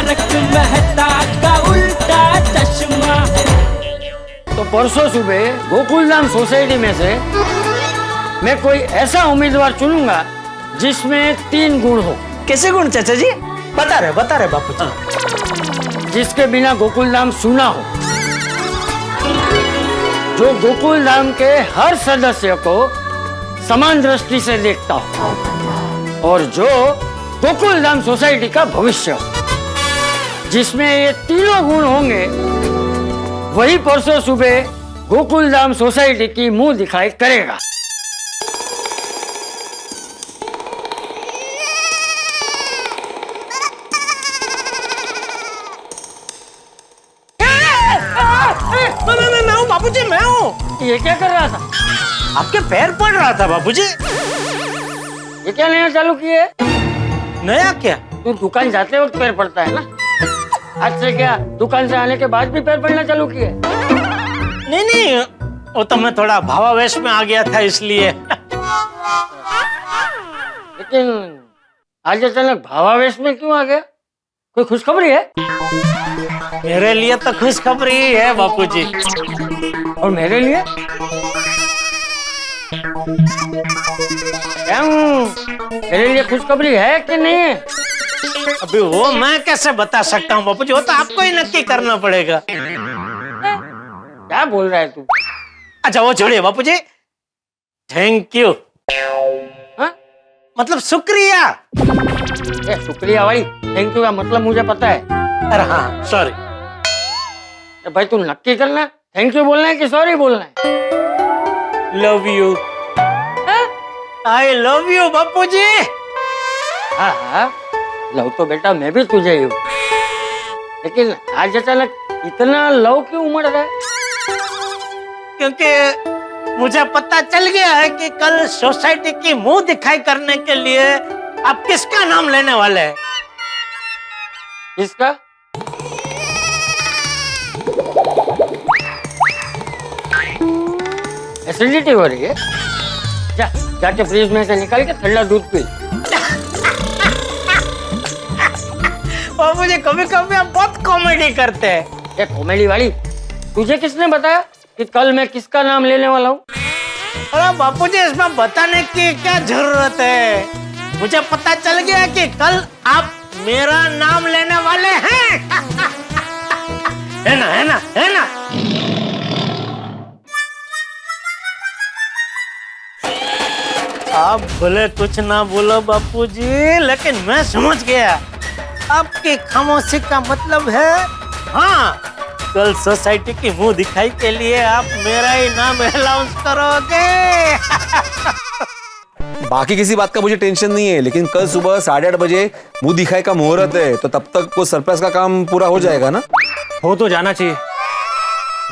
तारक मेहता का उल्टा चश्मा। तो परसों सुबह गोकुलधाम सोसाइटी में से मैं कोई ऐसा उम्मीदवार चुनूंगा जिसमें 3 गुण हो। कैसे गुण चाचा जी? बता रहे बापू जी। जिसके बिना गोकुलधाम सूना हो, जो गोकुलधाम के हर सदस्य को समान दृष्टि से देखता हो और जो गोकुलधाम सोसाइटी का भविष्य हो। जिसमें ये तीनों गुण होंगे वही परसों सुबह गोकुलधाम सोसाइटी की मुंह दिखाई करेगा। मैं हूँ बापूजी, मैं हूँ। ये क्या कर रहा था? आपके पैर पड़ रहा था बापूजी। ये क्या नया चालू किए? नया क्या? तू दुकान जाते वक्त पैर पड़ता है ना, आज से क्या दुकान से आने के बाद भी पैर पड़ना चालू किए? नहीं, वो तो मैं थोड़ा भावावेश में आ गया था इसलिए। लेकिन आज अचानक भावावेश में क्यों आ गया? कोई खुशखबरी है? मेरे लिए तो खुशखबरी ही है बापूजी। और मेरे लिए? मेरे लिए खुशखबरी है कि नहीं है? अभी वो मैं कैसे बता सकता हूँ बापूजी, वो तो आपको ही नक्की करना पड़ेगा। क्या बोल रहा है तू? अच्छा वो छोड़िए बापूजी, थैंक यू। हाँ? मतलब शुक्रिया। शुक्रिया भाई, थैंक यू का मतलब मुझे पता है। अरे हाँ सॉरी। भाई तू नक्की करना, थैंक यू बोलना है कि सॉरी बोलना है? Love you. I love you Bapuji. हाँ हाँ, लव तो बेटा मैं भी तुझे ही हूँ, लेकिन आज अचानक इतना लव क्यों उमड़ रहा है? क्योंकि मुझे पता चल गया है कि कल सोसाइटी की मुंह दिखाई करने के लिए आप किसका नाम लेने वाले हैं। किसका? एसिडिटी हो रही है? जाके फ्रिज में से निकाल के ठंडा दूध पी। बाबूजी कभी कभी आप बहुत कॉमेडी करते हैं। ये कॉमेडी वाली, तुझे किसने बताया कि कल मैं किसका नाम लेने वाला हूँ? अरे बापूजी इसमें बताने की क्या जरूरत है, मुझे पता चल गया कि कल आप मेरा नाम लेने वाले हैं। है ना, है ना, है ना? आप भले कुछ ना बोलो बापूजी, लेकिन मैं समझ गया आपकी खामोशी का मतलब है हाँ, कल सोसाइटी की मुंह दिखाई के लिए आप मेरा ही नाम अनाउंस करोगे। बाकी किसी बात का मुझे टेंशन नहीं है, लेकिन कल सुबह 8:30 बजे मुंह दिखाई का मुहूर्त है, तो तब तक वो सरप्राइज का काम पूरा हो जाएगा ना? हो तो जाना चाहिए,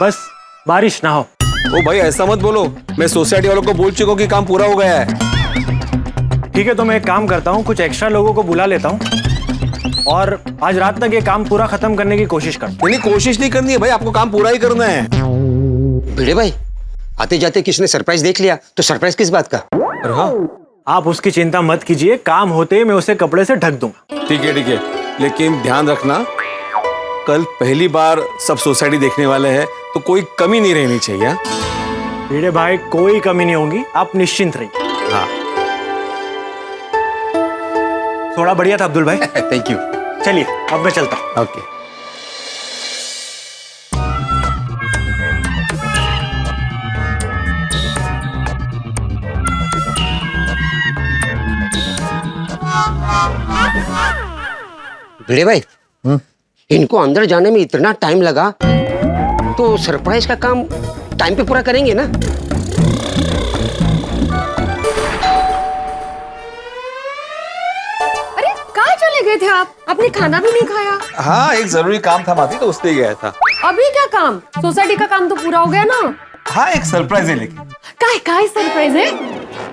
बस बारिश ना हो। ओ भाई ऐसा मत बोलो, मैं सोसाइटी वालों को बोल चुका हूँ कि काम पूरा हो गया है। ठीक है, तो मैं एक काम करता हूँ, कुछ एक्स्ट्रा लोगों को बुला लेता हूँ और आज रात तक ये काम पूरा खत्म करने की कोशिश करता हूँ। नहीं, कोशिश नहीं करनी है भाई, आपको काम पूरा ही करना है। भिड़े भाई, आते जाते किसने सरप्राइज देख लिया तो सरप्राइज किस बात का? हाँ आप उसकी चिंता मत कीजिए, काम होते ही मैं उसे कपड़े से ढक दूंगा। ठीक है, लेकिन ध्यान रखना कल पहली बार सब सोसाइटी देखने वाले हैं, तो कोई कमी नहीं रहनी चाहिए। भिड़े भाई कोई कमी नहीं होगी, आप निश्चिंत रहिए। हाँ थोड़ा बढ़िया था अब्दुल भाई। Thank you. चलिए अब मैं चलता हूँ। ओके। भिड़े भाई, इनको अंदर जाने में इतना टाइम लगा, तो सरप्राइज का काम टाइम पे पूरा करेंगे ना? अरे कहाँ चले गए थे आप? आपने खाना भी नहीं खाया। हाँ एक जरूरी काम था माती, तो उसलिए गया था। अभी क्या काम? सोसाइटी का काम तो पूरा हो गया ना? हाँ एक सरप्राइज है, लेकिन काय सरप्राइज है?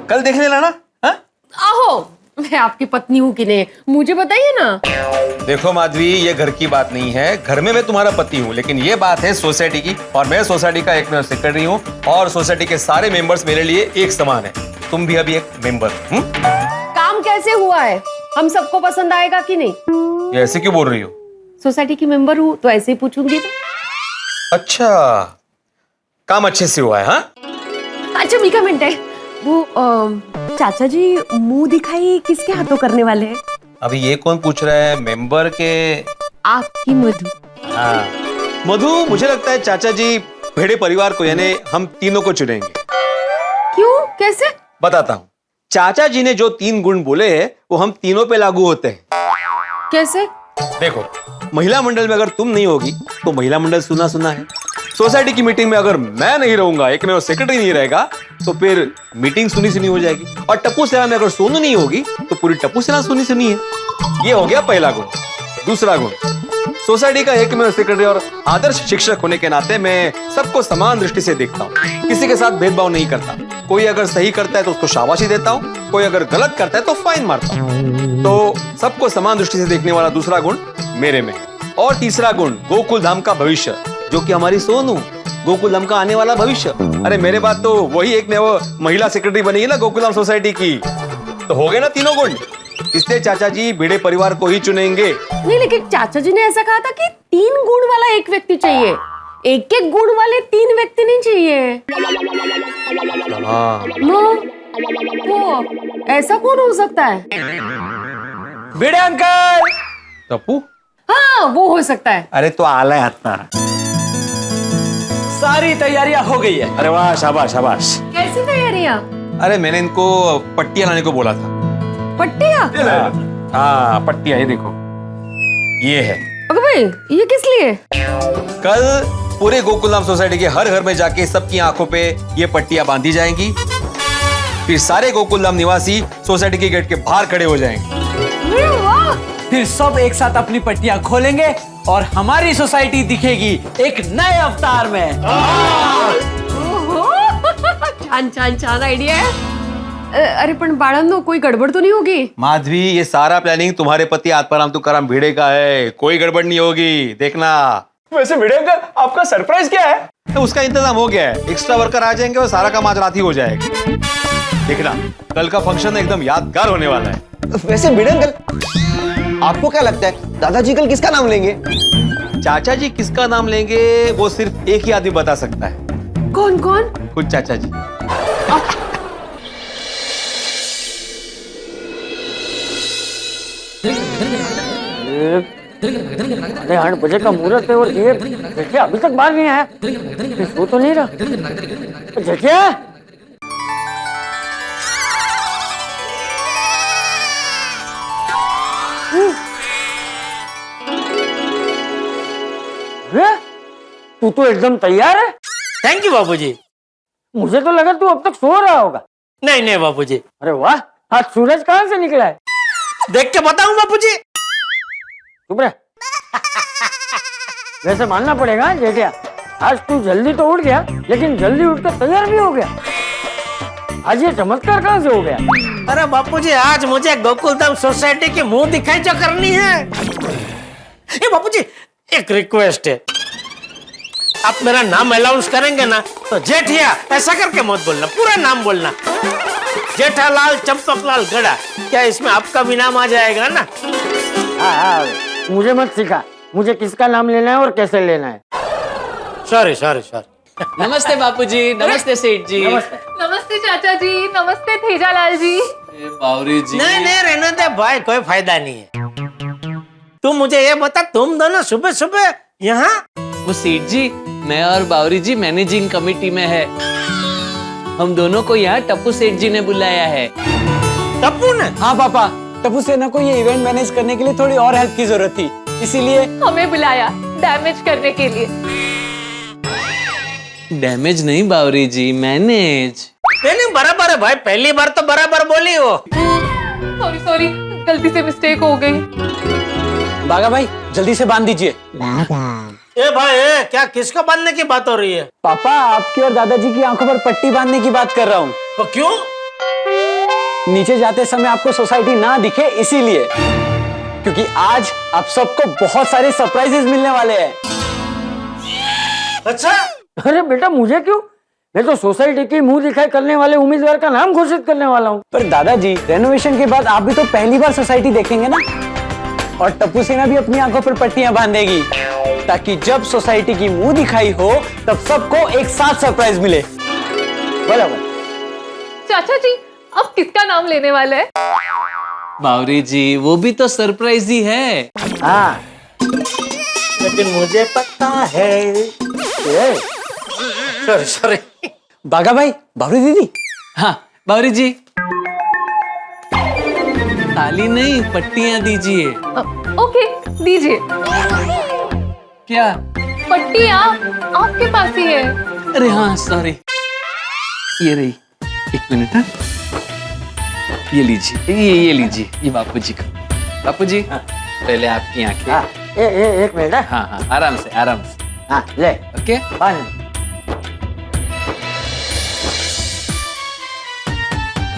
कल देख लेना ना। हाँ? आहो, मैं आपकी पत्नी हूँ कि नहीं मुझे बताइए ना। देखो माधवी, ये घर की बात नहीं है, घर में मैं तुम्हारा पति हूँ, लेकिन ये बात है सोसाइटी की, और मैं सोसाइटी का एक सेक्रेटरी हूँ, और सोसाइटी के सारे मेंबर्स मेरे लिए एक समान है। तुम भी अभी एक मेंबर। काम कैसे हुआ है? हम सबको पसंद आएगा कि नहीं? ये ऐसे क्यों बोल रही हो? सोसाइटी की मेंबर हूँ तो ऐसे ही पूछूंगी तो। अच्छा, काम अच्छे से हुआ है? हाँ, अच्छा मीका मिनट है वो चाचा जी मुंह दिखाई किसके हाथों करने वाले हैं? अभी ये कौन पूछ रहा है? मेंबर के? आपकी मधु। हाँ, मधु, मुझे लगता है चाचा जी भेड़े परिवार को यानी हम तीनों को चुनेंगे। क्यों, कैसे? बताता हूँ। चाचा जी ने जो 3 गुण बोले हैं वो हम तीनों पे लागू होते हैं। कैसे? देखो, महिला मंडल में अगर तुम नहीं होगी तो महिला मंडल सुना सुना है। सोसाइटी की मीटिंग में अगर मैं नहीं रहूंगा, एक में सेक्रेटरी नहीं रहेगा, तो फिर मीटिंग सुनी सुनी हो जाएगी। और टप्पू सेना में अगर सोनू नहीं होगी तो पूरी टप्पू सेना सुनी सुनी है। ये हो गया पहला गुण। दूसरा गुण, सोसाइटी का एक में सेक्रेटरी और आदर्श शिक्षक होने के नाते मैं सबको समान दृष्टि से देखता हूँ, किसी के साथ भेदभाव नहीं करता। कोई अगर सही करता है तो उसको शाबाशी देता हूँ, कोई अगर गलत करता है तो फाइन मारता हूँ। तो सबको समान दृष्टि से देखने वाला दूसरा गुण मेरे में है। और तीसरा गुण, गोकुल धाम का भविष्य, जो कि हमारी सोनू, गोकुल धाम का आने वाला भविष्य। अरे मेरे बाद तो वही एक वो महिला सेक्रेटरी बनेगी ना गोकुल धाम सोसाइटी की। तो हो गए ना तीनों गुण। इसलिए चाचा जी भिड़े परिवार को ही चुनेंगे। नहीं, लेकिन चाचा जी ने ऐसा कहा था कि 3 गुण वाला एक व्यक्ति चाहिए, एक एक गुण वाले 3 व्यक्ति नहीं चाहिए। हाँ, तो ऐसा कौन हो सकता है? भिड़े अंकल। टप्पू, हाँ, वो हो सकता है। अरे तो आला है हाथ में। सारी तैयारियां हो गई है। अरे वाह, शाबाश शाबाश। कैसी तैयारियां? अरे मैंने इनको पट्टियां लाने को बोला था। पट्टियां? हाँ, पट्टियां, ये देखो, ये है। अबे भाई, ये किस लिए? कल पूरे गोकुलधाम सोसाइटी के हर घर में जाके सबकी आंखों पे ये पट्टियां बांधी जाएंगी। फिर सारे गोकुलधाम निवासी सोसाइटी के गेट के बाहर खड़े हो जाएंगे। अरे वाह! फिर सब एक साथ अपनी पट्टियां खोलेंगे और हमारी सोसाइटी दिखेगी एक नए अवतार में। छान छान छान आइडिया है। अरे पण बाळांनो, कोई गड़बड़ तो नहीं होगी? माधवी, ये सारा प्लानिंग तुम्हारे पति आत्माराम तुकाराम भिड़े का है, कोई गड़बड़ नहीं होगी, देखना। वैसे भिड़े अंकल, आपका सरप्राइज क्या है? तो उसका इंतजाम हो गया है, एक्स्ट्रा वर्कर आ जाएंगे और सारा काम आज रात ही हो जाएगा। देखना, कल का फंक्शन एकदम यादगार होने वाला है। वैसे भिड़े अंकल, आपको क्या लगता है दादाजी कल किसका नाम लेंगे? चाचा जी किसका नाम लेंगे वो सिर्फ एक ही आदमी बता सकता है। कौन कौन? खुद चाचा जी। अरे 8 बजे का मुहूर्त है और ये जेठिया अभी तक बाहर नहीं आया। वो तो नहीं रहा। जेठिया, तू तो एकदम तैयार है। थैंक यू बाबूजी। मुझे तो लगा तू अब तक सो रहा होगा। नहीं नहीं बाबूजी, अरे वाह, आज सूरज कहाँ से निकला है? देख के बताऊं बाबूजी। चुप रह। वैसे मानना पड़ेगा जेठिया, आज तू जल्दी तो उठ गया, लेकिन जल्दी उठकर तैयार भी हो गया। आज ये चमत्कार कहाँ से हो गया? अरे बापूजी, आज मुझे गोकुलधाम सोसाइटी की मुंह दिखाई जो करनी है। ये बापूजी, एक रिक्वेस्ट है, आप मेरा नाम अनाउंस करेंगे ना तो जेठिया ऐसा करके मत बोलना, पूरा नाम बोलना। जेठालाल चंपकलाल गड़ा। क्या इसमें आपका भी नाम आ जाएगा ना? हाँ, मुझे मत सिखा, मुझे किसका नाम लेना है और कैसे लेना है। Sorry sorry sorry. नमस्ते बापूजी, नमस्ते सेठ जी। नमस्ते चाचा जी, नमस्ते तेजालाल जी। बावरी जी। नहीं नहीं, रहने दे भाई, कोई फायदा नहीं है। तुम मुझे ये बता, तुम दोनों सुबह सुबह यहाँ? वो सेठ जी, मैं और बावरी जी मैनेजिंग कमेटी में है। हम दोनों को यहाँ टप्पू सेठ जी ने बुलाया है। टप्पू ने? हाँ पापा, टप्पू सेना को ये इवेंट मैनेज करने के लिए थोड़ी और हेल्प की जरूरत थी, इसीलिए हमें बुलाया डैमेज करने के लिए। डैमेज नहीं बावरी जी, मैनेज। नहीं बराबर है भाई, पहली बार तो बराबर बोली हो। सॉरी सॉरी, गलती से मिस्टेक हो गई। बागा भाई जल्दी से बांध दीजिए। ए भाई, ए, क्या किसको बांधने की बात हो रही है? पापा, आपकी और दादाजी की आंखों पर पट्टी बांधने की बात कर रहा हूँ। तो क्यों? नीचे जाते समय आपको सोसाइटी ना दिखे इसीलिए, क्योंकि आज आप सबको बहुत सारे सरप्राइजेस मिलने वाले हैं। अच्छा, अरे बेटा, मुझे क्यों? मैं तो सोसाइटी की मुंह दिखाई करने वाले उम्मीदवार का नाम घोषित करने वाला हूँ। पर दादाजी, रेनोवेशन के बाद आप भी तो पहली बार सोसाइटी देखेंगे ना, और टप्पू सेना भी अपनी आंखों पर पट्टियां बांधेगी, ताकि जब सोसाइटी की मुंह दिखाई हो तब सबको एक साथ सरप्राइज मिले। बोला बोला। चाचा जी अब किसका नाम लेने वाले हैं? बावरी जी वो भी तो सरप्राइज ही है। हाँ लेकिन मुझे पता है। Sorry sorry. बागा भाई, बावरी दीदी। हाँ बावरी जी, ताली नहीं पट्टियां दीजिए। ओके दीजिए। क्या? पट्टियाँ आपके पास ही है। अरे हाँ सॉरी, ये रही। एक मिनट। हाँ ये लीजिए, ये लीजिए, ये बापू जी का। बापू जी पहले आपकी आंखें। हाँ, एक मिनट। हाँ हाँ आराम से आराम से। हाँ ले ओके बंद।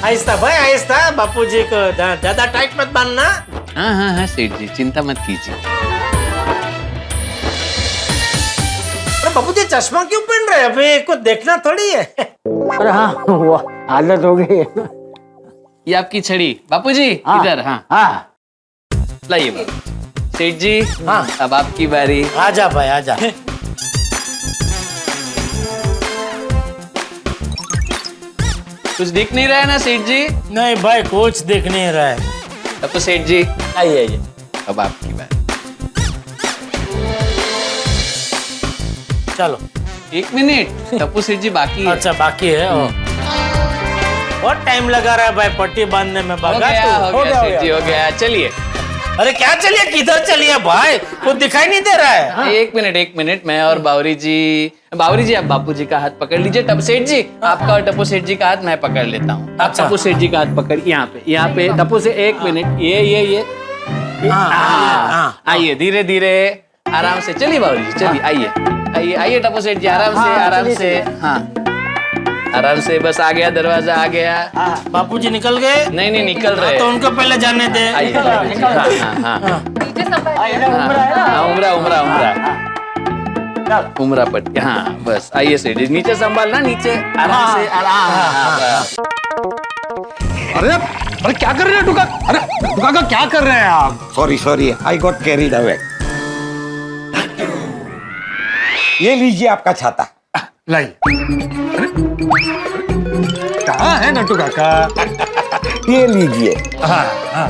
आहिस्ता भाई आहिस्ता, बापूजी को ज्यादा टाइट मत बांधना। हाँ हाँ हाँ सेठ जी चिंता मत कीजिए। अरे बापूजी चश्मा क्यों पहन रहे हैं? अभी कुछ देखना थोड़ी है। अरे हाँ वो आदत हो गई है। ये आपकी छड़ी बापू जी। हाँ, इधर। हाँ हाँ लाइए बाबू। सेठ जी हाँ। अब आपकी बारी। आजा भाई आजा। कुछ दिख नहीं रहा है ना सेठ जी? नहीं भाई कुछ दिख नहीं रहा है। अब तो सेठ जी आइए आइए। अब आपकी बारी। चलो। एक मिनट, टप्पू सेठ जी बाकी है। अच्छा बाकी है। बहुत टाइम लगा रहा है भाई पट्टी बांधने में। हो बागा गया तू। हो गया सेठ जी, हो गया। चलिए अरे क्या चलिए, किधर चलिए भाई? कुछ दिखाई नहीं दे रहा है। एक मिनट, मैं और बावरी जी आप बापू जी का हाथ पकड़ लीजिए। टप्पू सेठ जी आपका और टप्पू सेठ जी का हाथ मैं पकड़ लेता हूँ। आप अच्छा। टप्पू सेठ जी का हाथ पकड़, यहाँ पे टप्पू से। एक मिनट, ये हाँ। आइए धीरे धीरे आराम से। चलिए बावरी जी चलिए, आइए टप्पू सेठ जी आराम से। हाँ आराम से, बस आ गया दरवाजा, आ गया। बापूजी निकल गए? नहीं निकल रहे। तो उनको पहले जाने दे। आइए हाँ नीचे संभालिए। उमरा पट्टी। हाँ बस आइए सेठ जी, नीचे संभालना, नीचे आराम से। अरे क्या कर रहे हैं टुका? अरे टुका का क्या कर रहे हैं आप? Sorry I got carried away. ये लीजिए आपका छाता। लाइए। कहाँ है नट्टू काका? ये लीजिए। हाँ।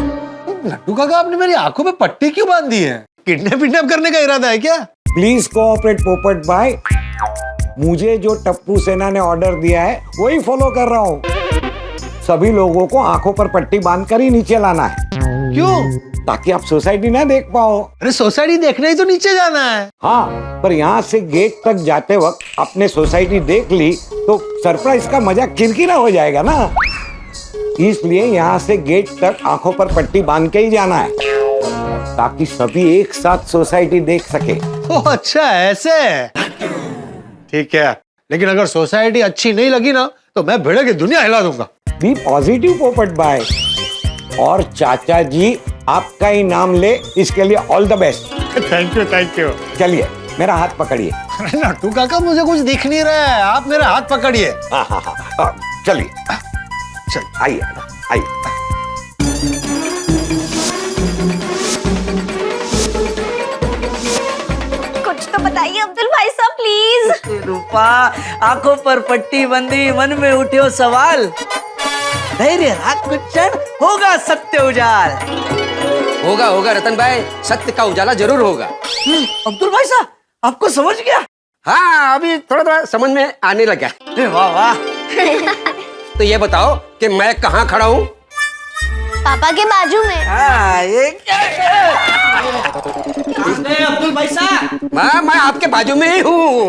नट्टू काका आपने मेरी आंखों में पट्टी क्यों बांध दी है? किडनैप करने का इरादा है क्या? प्लीज कोऑपरेट पोपट भाई, मुझे जो टप्पू सेना ने ऑर्डर दिया है वही फॉलो कर रहा हूँ। सभी लोगों को आंखों पर पट्टी बांधकर ही नीचे लाना है। क्यों? ताकि आप सोसाइटी ना देख पाओ। अरे सोसाइटी देखने ही तो नीचे जाना है। हाँ पर यहाँ से गेट तक जाते वक्त आपने सोसाइटी देख ली तो सरप्राइज का मजा किरकिरा हो जाएगा ना। इसलिए यहाँ से गेट तक आंखों पर पट्टी बांध के ही जाना है, ताकि सभी एक साथ सोसाइटी देख सके। ओह अच्छा ऐसे। ठीक है, लेकिन अगर सोसाइटी अच्छी नहीं लगी ना तो मैं भिड़े की दुनिया हिला दूंगा। बी पॉजिटिव पोपट भाई। और चाचा जी आपका ही नाम ले, इसके लिए all the best. Thank you. चलिए मेरा हाथ पकड़िए। अरे नट्टू काका मुझे कुछ दिख नहीं रहा है, आप मेरा हाथ पकड़िए। हाँ, चलिए आइए आइए। कुछ तो बताइए अब्दुल भाई साहब प्लीज। रूपा आंखों पर पट्टी बंदी, मन में उठ्यो सवाल। धैर्य रख कुछ क्षण, होगा सत्य उजाल। होगा रतन भाई, सत्य का उजाला जरूर होगा। अब्दुल भाई साहब आपको समझ गया? हाँ अभी थोड़ा समझ में आने लगा। वाह वाह। तो ये बताओ कि मैं कहाँ खड़ा हूँ? पापा के बाजू में। ये क्या अब्दुल भाई साहब? मैं आपके बाजू में ही हूँ।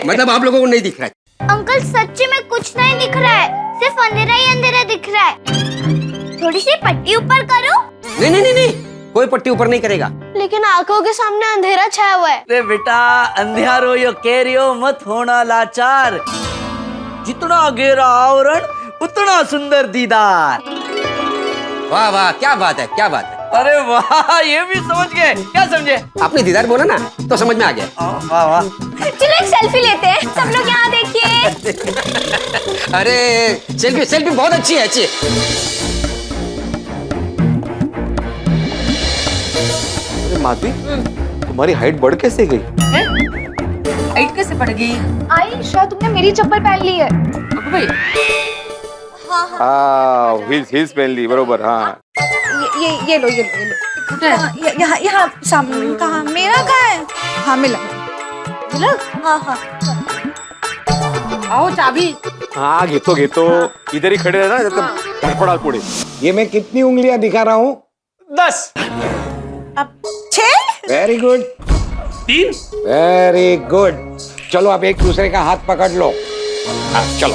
मतलब आप लोगों को नहीं दिख रहा है? अंकल सच्ची में कुछ नहीं दिख रहा है, सिर्फ अंधेरा ही अंधेरा दिख रहा है। थोड़ी सी पट्टी ऊपर करो। नहीं, कोई पट्टी ऊपर नहीं करेगा। लेकिन आंखों के सामने अंधेरा छाया हुआ है। अरे बेटा अंधियारो यो कैरियो मत होना लाचार, जितना गहरा आवरण उतना सुंदर दीदार। वाह क्या बात है। अरे वाह ये भी समझ गए। क्या समझे? आपने दीदार बोला ना तो समझ में आ गया। वाह चलो एक सेल्फी लेते हैं, सब लोग यहाँ देखिए। अरे सेल्फी बहुत अच्छी है। माधवी, तुम्हारी हाइट बढ़ कैसे गई? हाइट कैसे बढ़ गई? आयशा तुमने मेरी चप्पल पहन ली है। भाई हाँ, हील्स पहन ली, बरोबर। हाँ, ये लो यहाँ यहाँ सामने। कहाँ मेरा कहाँ है? हाँ मिला। हाँ आओ चाबी। हाँ, घेतो इधर ही खड़े रहना, जब तक धड़पड़ा कोड़े। ये मैं कितनी उंगलियां दिखा रहा हूँ? 10। अब 6। Very good. 3। Very good. चलो अब एक दूसरे का हाथ पकड़ लो। हाँ, चलो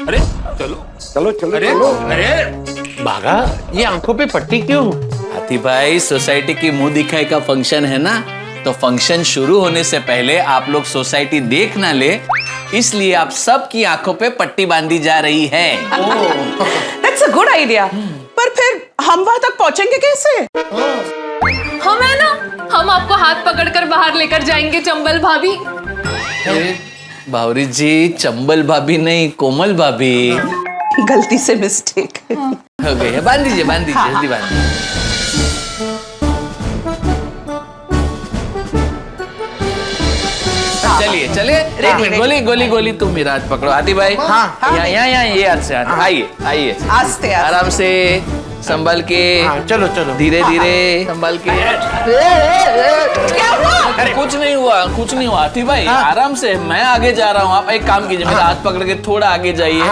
अरे चलो चलो चलो चलो। अरे भागा, ये आंखों पे पट्टी क्यों? हाथी भाई, सोसाइटी की मुंह दिखाई का फंक्शन है ना, तो फंक्शन शुरू होने से पहले आप लोग सोसाइटी देख ना ले, इसलिए आप सबकी आंखों पे पट्टी बांधी जा रही है। That's a good idea. पर फिर हम वहां तक पहुंचेंगे कैसे? हम है ना, हम आपको हाथ पकड़कर बाहर लेकर जाएंगे चंबल भाभी। बावरी जी, चंबल भाभी नहीं, कोमल भाभी। गलती से मिस्टेक हो गई है। बांध दीजिए जल्दी बांध दीजिए। चलिए गोली तुम मेरा हाथ पकड़ो। हाथी भाई, यहाँ ये हाथ से आइए आस्ते आराम से संभल के। चलो धीरे संभल के। क्या हुआ? कुछ नहीं हुआ हाथी भाई, आराम से। मैं आगे जा रहा हूँ, आप एक काम कीजिए, मेरा हाथ पकड़ के थोड़ा आगे जाइए।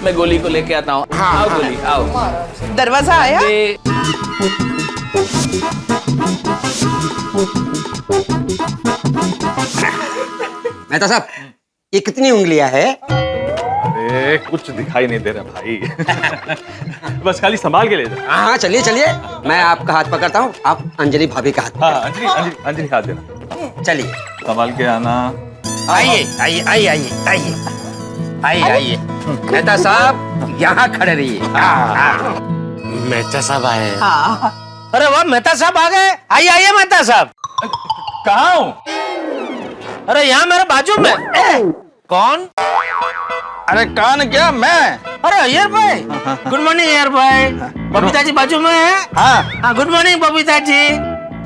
मैं गोली को लेके आता हूँ। आओ गोली, आओ। दरवाजा आया? मेहता साहब, ये कितनी उंगलियां है? अरे कुछ दिखाई नहीं दे रहा भाई। बस खाली संभाल के ले जा। हाँ चलिए, मैं आपका हाथ पकड़ता हूँ, आप अंजलि भाभी का हाथ। हाँ, अंजलि हाथ देना। चलिए, संभाल के आना। आइए। मेहता साहब यहाँ खड़े रहिए। मेहता साहब आए। अरे वाह, मेहता साहब आ गए। आइए मेहता साहब। कहाँ हूँ? अरे यहाँ मेरे बाजू में। कौन? अरे कान क्या? मैं। अरे अय्यर भाई, गुड मॉर्निंग अय्यर भाई। बबीता जी बाजू में है। हाँ, good morning Babita ji.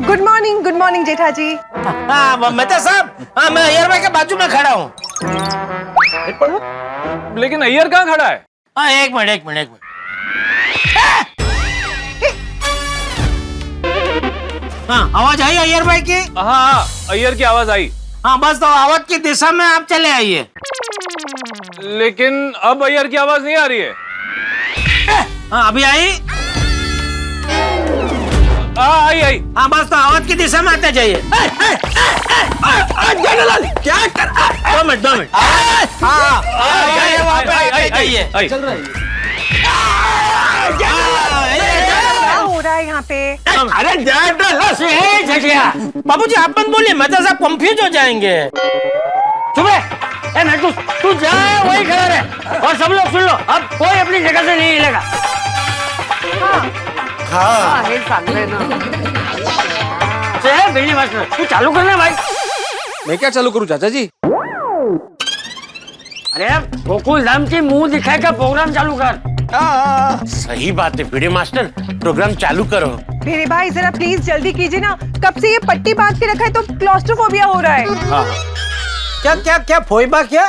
Good morning जेठा जी। हाँ मेहता साहब, हाँ मैं अय्यर भाई के बाजू में खड़ा हूँ। लेकिन अय्यर कहाँ खड़ा है? हाँ एक मिनट। हाँ आवाज आई अय्यर भाई की? हाँ, अय्यर की आवाज आई। हाँ बस, तो आवाज की दिशा में आप चले आइए। लेकिन अब अय्यर की आवाज नहीं आ रही है। हाँ अभी आई? आई। हाँ बस, तो आवाज की दिशा में आते जाइए। क्या कर? 2 मिनट। हाँ आई। चल रहा है। क्या हो रहा है यहाँ पे? अरे बाबूजी आप मत बोलिए, मेहता साहब कंफ्यूज हो जाएंगे। तू जा, वही खड़ा रहे और सब लोग सुन लो, अब कोई अपनी जगह से नहीं हिलेगा। बिल्ली मास्टर, तू चालू करना भाई। मैं क्या चालू करूँ चाचा जी? अरे गोकुल धाम की मुंह दिखाई का प्रोग्राम चालू कर। सही बात है भिड़े मास्टर, प्रोग्राम चालू करो। मेरे भाई जरा प्लीज जल्दी कीजिए ना, कब से ये पट्टी बांध के रखा है तो क्लॉस्ट्रोफोबिया हो रहा है। क्या फोइबा क्या?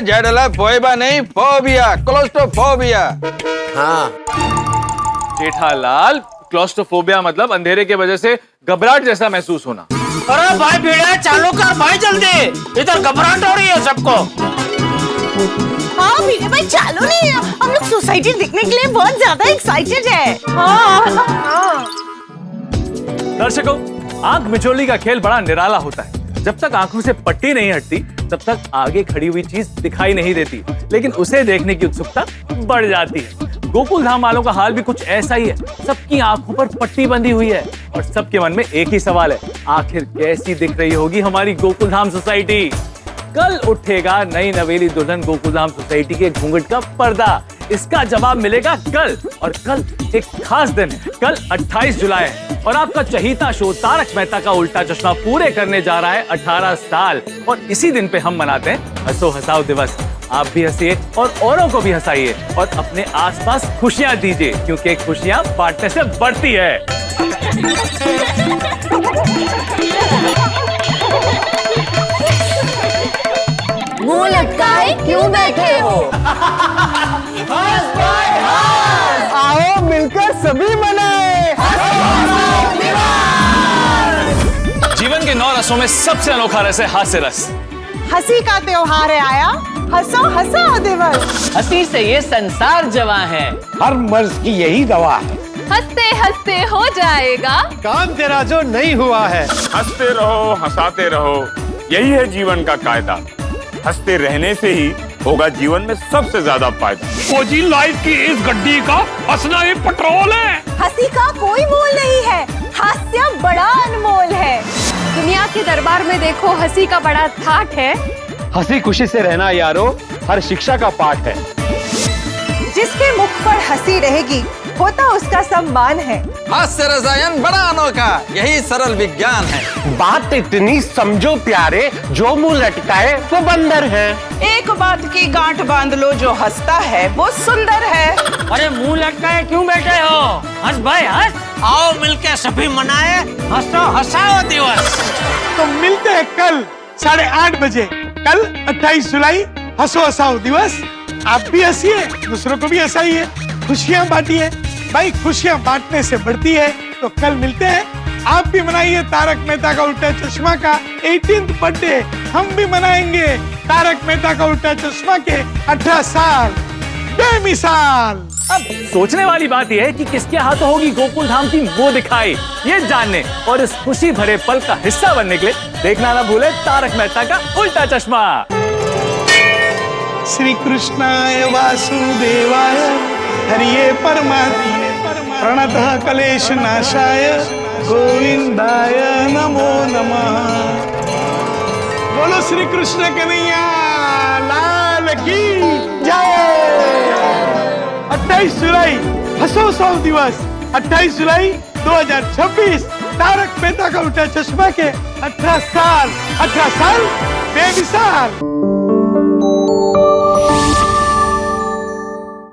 जेठला फोइबा नहीं, फोबिया, क्लोस्ट्रोफोबिया। हाँ जेठालाल, क्लोस्ट्रोफोबिया मतलब अंधेरे के वजह से घबराहट जैसा महसूस होना। अरे भाई भिड़े चालू कर भाई जल्दी, इधर घबराहट हो रही है सबको। हाँ भिड़े भाई चालू नहीं है, हम लोग सोसाइटी देखने के लिए बहुत ज्यादा एक्साइटेड है। दर्शकों, आंख मिचोली का खेल बड़ा निराला होता है। जब तक आंखों से पट्टी नहीं हटती तब तक आगे खड़ी हुई चीज दिखाई नहीं देती, लेकिन उसे देखने की उत्सुकता बढ़ जाती है। गोकुल धाम वालों का हाल भी कुछ ऐसा ही है। सबकी आंखों पर पट्टी बंधी हुई है और सबके मन में एक ही सवाल है, आखिर कैसी दिख रही होगी हमारी गोकुल धाम सोसाइटी? कल उठेगा नई नवेली दुल्हन गोकुल धाम सोसाइटी के घूंघट का पर्दा। इसका जवाब मिलेगा कल, और कल एक खास दिन है। कल 28 जुलाई है और आपका चहीता शो तारक मेहता का उल्टा चश्मा पूरे करने जा रहा है 18 साल। और इसी दिन पे हम मनाते हैं हंसो हंसाओ दिवस। आप भी हंसिए और औरों को भी हंसाइए और अपने आसपास खुशियां दीजिए, क्योंकि खुशियां बांटने से बढ़ती है। मुंह लटकाए क्यों बैठे हो? आओ मिलकर सभी मनाए। जीवन के 9 रसों में सबसे अनोखा रस है हास्य रस। हंसी का त्योहार है आया, हंसो हंसो दिवस। हंसी से ये संसार जवां है। हर मर्ज की यही दवा है। हंसते हंसते हो जाएगा काम तेरा जो नहीं हुआ है। हंसते रहो हंसाते रहो, यही है जीवन का कायदा। हंसते रहने से ही होगा जीवन में सबसे ज्यादा फायदा। जी लाइफ की इस गड्डी का हंसना ही पेट्रोल है। हंसी का कोई मोल नहीं है, हास्य बड़ा अनमोल है। दुनिया के दरबार में देखो हंसी का बड़ा ठाठ है। हंसी खुशी से रहना यारो हर शिक्षा का पाठ है। जिसके मुख पर हंसी रहेगी होता उसका सम्मान है। हास्य रसायन बड़ा अनोखा, यही सरल विज्ञान है। बात इतनी समझो प्यारे, जो मुंह लटकाए वो बंदर है। एक बात की गांठ बांध लो, जो हंसता है वो सुंदर है। अरे मुंह लटकाए क्यों बैठे हो? हंस भाई हंस। आओ मिलके सभी मनाए हंसो हंसाओ दिवस। तो मिलते हैं कल 8:30 बजे। कल 28 जुलाई हंसो हंसाओ दिवस। आप भी हंसिए, दूसरों को भी हंसाइए, खुशियां बांटिए। भाई खुशियां बांटने से बढ़ती है। तो कल मिलते हैं। आप भी मनाइए तारक मेहता का उल्टा चश्मा का 18th बर्थडे। हम भी मनाएंगे तारक मेहता का उल्टा चश्मा के 18 साल बेमिसाल। अब सोचने वाली बात यह है कि किसके हाथों होगी गोकुल धाम की वो दिखाई। ये जानने और इस खुशी भरे पल का हिस्सा बनने के लिए देखना ना भूले तारक मेहता का उल्टा चश्मा। श्री कृष्णाय वासुदेवाय हरिये परमात्मने प्रणतः क्लेश नाशाय गोविंदाय नमो नमः। बोलो श्री कृष्ण कन्हैया लाल की जय। 28 जुलाई हंसो हंसाओ दिवस। 28 जुलाई 2026 तारक मेहता का उल्टा चश्मा के 18 साल बेमिसाल।